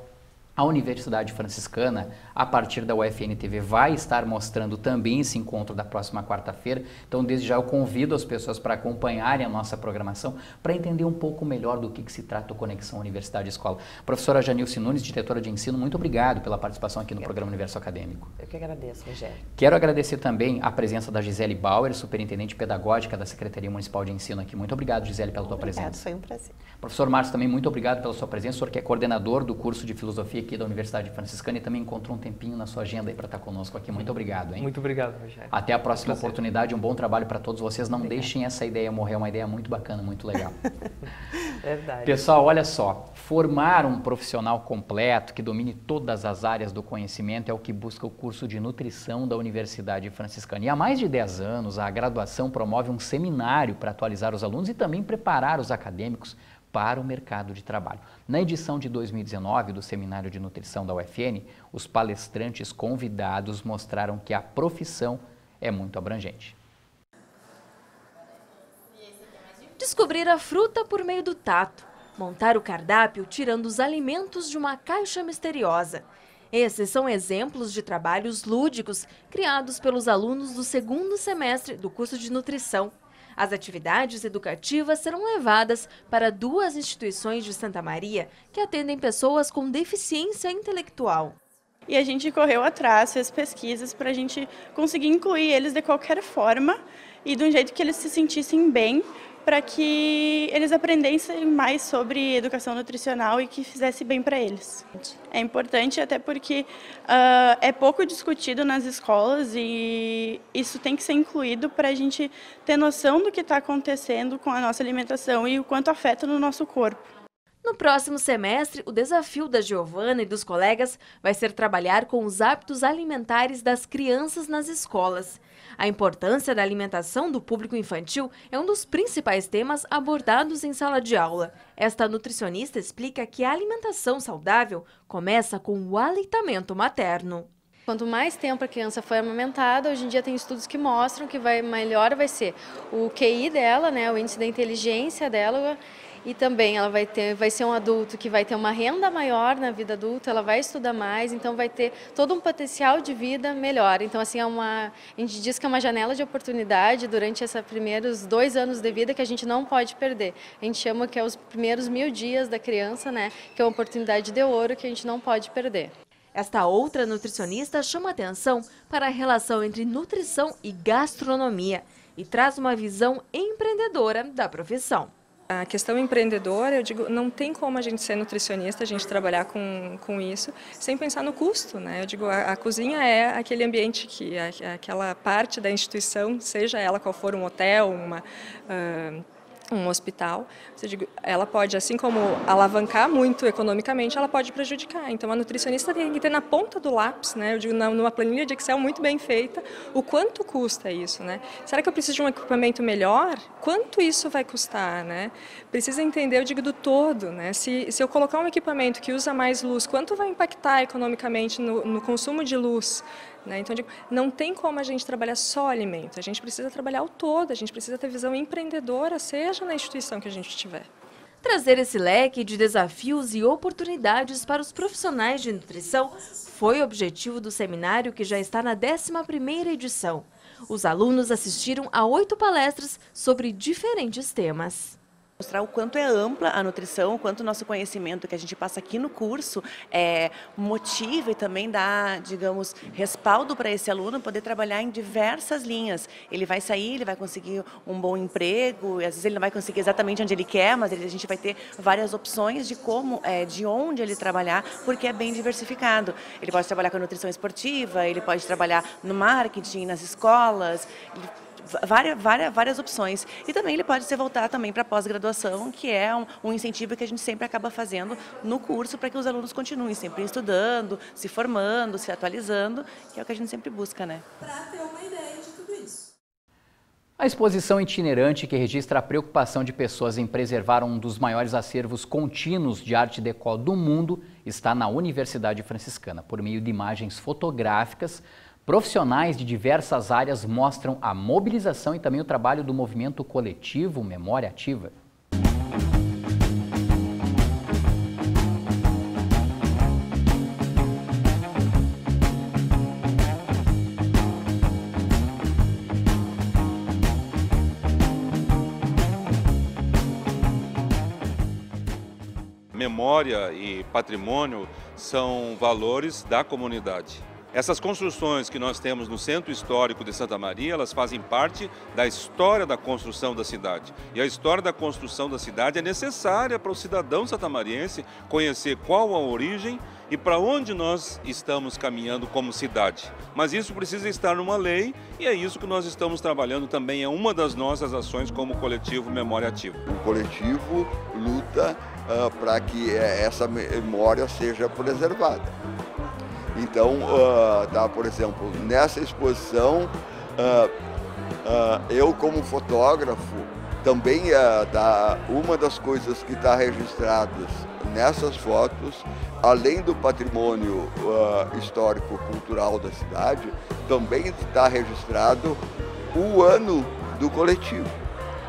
A Universidade Franciscana, a partir da UFN TV, vai estar mostrando também esse encontro da próxima quarta-feira. Então, desde já eu convido as pessoas para acompanharem a nossa programação, para entender um pouco melhor do que se trata o Conexão Universidade Escola. Professora Janilce Nunes, diretora de ensino, muito obrigado pela participação aqui no programa Universo Acadêmico. Eu que agradeço, Rogério. Quero agradecer também a presença da Gisele Bauer, superintendente pedagógica da Secretaria Municipal de Ensino aqui. Muito obrigado, Gisele, pela tua presença. Foi um prazer. Professor Márcio, também muito obrigado pela sua presença. O senhor que é coordenador do curso de Filosofia aqui da Universidade Franciscana e também encontrou um tempinho na sua agenda aí para estar conosco aqui. Muito obrigado, hein? Muito obrigado, Rogério. Até a próxima oportunidade, um bom trabalho para todos vocês. Não deixem essa ideia morrer, é uma ideia muito bacana, muito legal. Verdade. Pessoal, olha só, formar um profissional completo que domine todas as áreas do conhecimento é o que busca o curso de nutrição da Universidade Franciscana. E há mais de 10 anos, a graduação promove um seminário para atualizar os alunos e também preparar os acadêmicos para o mercado de trabalho. Na edição de 2019 do Seminário de Nutrição da UFN, os palestrantes convidados mostraram que a profissão é muito abrangente. Descobrir a fruta por meio do tato, montar o cardápio tirando os alimentos de uma caixa misteriosa. Esses são exemplos de trabalhos lúdicos criados pelos alunos do 2º semestre do curso de nutrição. As atividades educativas serão levadas para 2 instituições de Santa Maria que atendem pessoas com deficiência intelectual. E a gente correu atrás, fez pesquisas para a gente conseguir incluir eles de qualquer forma e de um jeito que eles se sentissem bem, para que eles aprendessem mais sobre educação nutricional e que fizesse bem para eles. É importante até porque é pouco discutido nas escolas e isso tem que ser incluído para a gente ter noção do que está acontecendo com a nossa alimentação e o quanto afeta no nosso corpo. No próximo semestre, o desafio da Giovana e dos colegas vai ser trabalhar com os hábitos alimentares das crianças nas escolas. A importância da alimentação do público infantil é um dos principais temas abordados em sala de aula. Esta nutricionista explica que a alimentação saudável começa com o aleitamento materno. Quanto mais tempo a criança foi amamentada, hoje em dia tem estudos que mostram que melhor vai ser o QI dela, né, o índice da inteligência dela, e também ela vai ser um adulto que vai ter uma renda maior na vida adulta, ela vai estudar mais, então vai ter todo um potencial de vida melhor. Então, assim, a gente diz que é uma janela de oportunidade durante esses primeiros 2 anos de vida que a gente não pode perder. A gente chama que é os primeiros 1000 dias da criança, né, que é uma oportunidade de ouro que a gente não pode perder. Esta outra nutricionista chama atenção para a relação entre nutrição e gastronomia e traz uma visão empreendedora da profissão. A questão empreendedora, eu digo, não tem como a gente ser nutricionista, a gente trabalhar com isso, sem pensar no custo, né? Eu digo, a cozinha é aquele ambiente que, aquela parte da instituição, seja ela qual for, um hotel, um hospital, eu digo, ela pode, assim como alavancar muito economicamente, ela pode prejudicar. Então, a nutricionista tem que ter na ponta do lápis, né? Eu digo, numa planilha de Excel muito bem feita, o quanto custa isso, né? Será que eu preciso de um equipamento melhor? Quanto isso vai custar, né? Precisa entender, eu digo, do todo, né? Se eu colocar um equipamento que usa mais luz, quanto vai impactar economicamente no consumo de luz? Então, eu digo, não tem como a gente trabalhar só alimento, a gente precisa trabalhar o todo, a gente precisa ter visão empreendedora, seja na instituição que a gente estiver. Trazer esse leque de desafios e oportunidades para os profissionais de nutrição foi o objetivo do seminário que já está na 11ª edição. Os alunos assistiram a 8 palestras sobre diferentes temas. Mostrar o quanto é ampla a nutrição, o quanto o nosso conhecimento que a gente passa aqui no curso motiva e também dá, digamos, respaldo para esse aluno poder trabalhar em diversas linhas. Ele vai sair, ele vai conseguir um bom emprego, às vezes ele não vai conseguir exatamente onde ele quer, mas a gente vai ter várias opções de de onde ele trabalhar, porque é bem diversificado. Ele pode trabalhar com a nutrição esportiva, ele pode trabalhar no marketing, nas escolas, várias opções. E também ele pode se voltar também para a pós-graduação, que é um incentivo que a gente sempre acaba fazendo no curso para que os alunos continuem sempre estudando, se formando, se atualizando, que é o que a gente sempre busca, né? Para ter uma ideia de tudo isso. A exposição itinerante que registra a preocupação de pessoas em preservar um dos maiores acervos contínuos de arte déco do mundo está na Universidade Franciscana. Por meio de imagens fotográficas, profissionais de diversas áreas mostram a mobilização e também o trabalho do movimento coletivo Memória Ativa. Memória e patrimônio são valores da comunidade. Essas construções que nós temos no Centro Histórico de Santa Maria, elas fazem parte da história da construção da cidade. E a história da construção da cidade é necessária para o cidadão santamariense conhecer qual a origem e para onde nós estamos caminhando como cidade. Mas isso precisa estar numa lei e é isso que nós estamos trabalhando também, é uma das nossas ações como coletivo Memória Ativa. O coletivo luta para que essa memória seja preservada. Então, por exemplo, nessa exposição, eu como fotógrafo, também uma das coisas que está registradas nessas fotos, além do patrimônio histórico-cultural da cidade, também está registrado o ano do coletivo.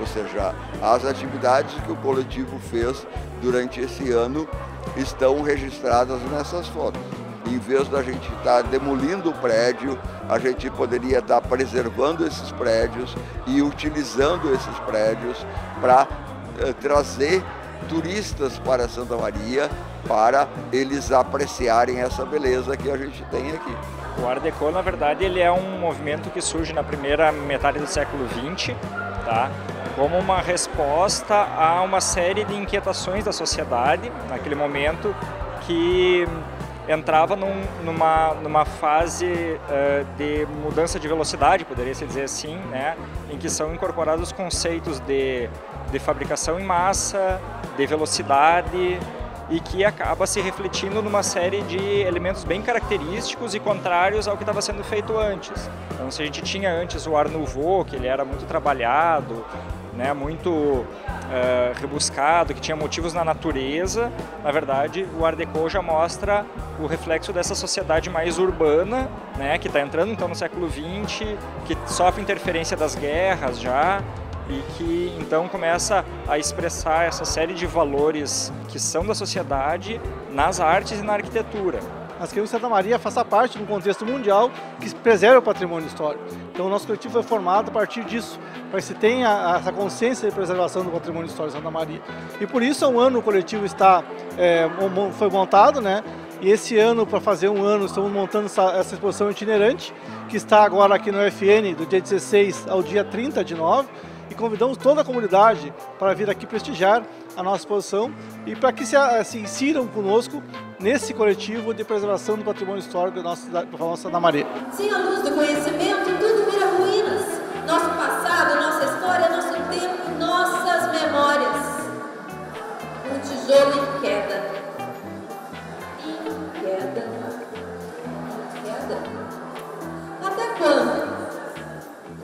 Ou seja, as atividades que o coletivo fez durante esse ano estão registradas nessas fotos. Em vez da gente estar demolindo o prédio, a gente poderia estar preservando esses prédios e utilizando esses prédios para trazer turistas para Santa Maria, para eles apreciarem essa beleza que a gente tem aqui. O Art Deco, na verdade, ele é um movimento que surge na primeira metade do século XX, tá? Como uma resposta a uma série de inquietações da sociedade, naquele momento, que entrava numa fase de mudança de velocidade, poderia se dizer assim, né? Em que são incorporados conceitos de fabricação em massa, de velocidade, e que acaba se refletindo numa série de elementos bem característicos e contrários ao que estava sendo feito antes. Então, se a gente tinha antes o Art Nouveau, que ele era muito trabalhado, né, muito rebuscado, que tinha motivos na natureza, na verdade o Art Deco já mostra o reflexo dessa sociedade mais urbana, né, que está entrando então no século XX, que sofre interferência das guerras já, e que então começa a expressar essa série de valores que são da sociedade nas artes e na arquitetura. Nós queremos que Santa Maria faça parte de um contexto mundial que preserve o patrimônio histórico. Então o nosso coletivo foi formado a partir disso, para que se tenha essa consciência de preservação do patrimônio histórico de Santa Maria. E por isso há um ano o coletivo foi montado, né? E esse ano, para fazer um ano, estamos montando essa exposição itinerante, que está agora aqui no UFN, do dia 16 ao dia 30 de novembro, e convidamos toda a comunidade para vir aqui prestigiar a nossa exposição e para que se insiram conosco nesse coletivo de preservação do patrimônio histórico da nossa cidade, da nossa Santa Maria. Sem a luz do conhecimento, tudo vira ruínas. Nosso passado, nossa história, nosso tempo, nossas memórias. Um tijolo em queda. Em queda. Em queda. Até quando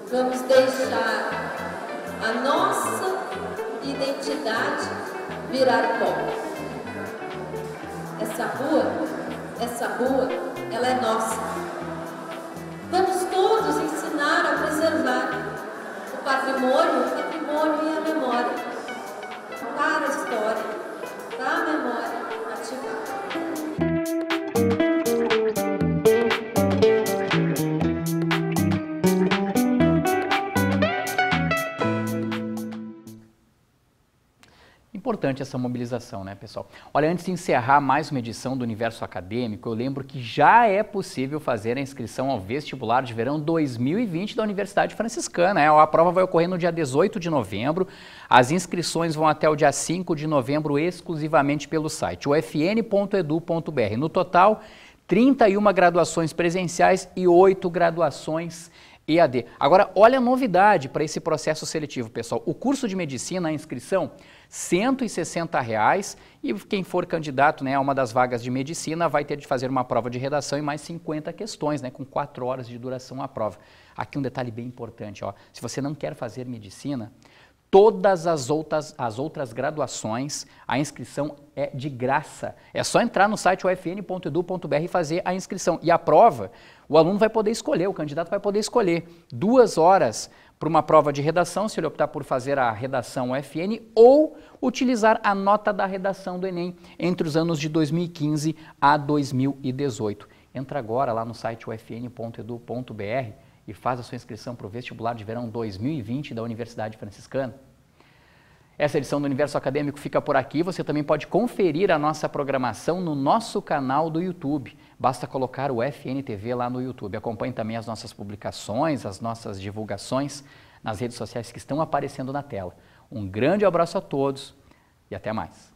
vamos deixar a nossa identidade virar pó? Essa rua, ela é nossa. Vamos todos ensinar a preservar o patrimônio e a memória, para a história, para a memória ativada. Importante essa mobilização, né, pessoal? Olha, antes de encerrar mais uma edição do Universo Acadêmico, eu lembro que já é possível fazer a inscrição ao vestibular de verão 2020 da Universidade Franciscana. A prova vai ocorrer no dia 18 de novembro. As inscrições vão até o dia 5 de novembro exclusivamente pelo site ufn.edu.br. No total, 31 graduações presenciais e 8 graduações EAD. Agora, olha a novidade para esse processo seletivo, pessoal. O curso de medicina, a inscrição, R$ 160, e quem for candidato, né, a uma das vagas de medicina vai ter de fazer uma prova de redação e mais 50 questões, né, com 4 horas de duração a prova. Aqui um detalhe bem importante, ó. Se você não quer fazer medicina, todas as outras graduações, a inscrição é de graça. É só entrar no site ufn.edu.br e fazer a inscrição. E a prova, o aluno vai poder escolher, o candidato vai poder escolher 2 horas para uma prova de redação, se ele optar por fazer a redação UFN, ou utilizar a nota da redação do Enem entre os anos de 2015 a 2018. Entra agora lá no site ufn.edu.br e faz a sua inscrição para o vestibular de verão 2020 da Universidade Franciscana. Essa edição do Universo Acadêmico fica por aqui. Você também pode conferir a nossa programação no nosso canal do YouTube. Basta colocar o FNTV lá no YouTube. Acompanhe também as nossas publicações, as nossas divulgações nas redes sociais que estão aparecendo na tela. Um grande abraço a todos e até mais.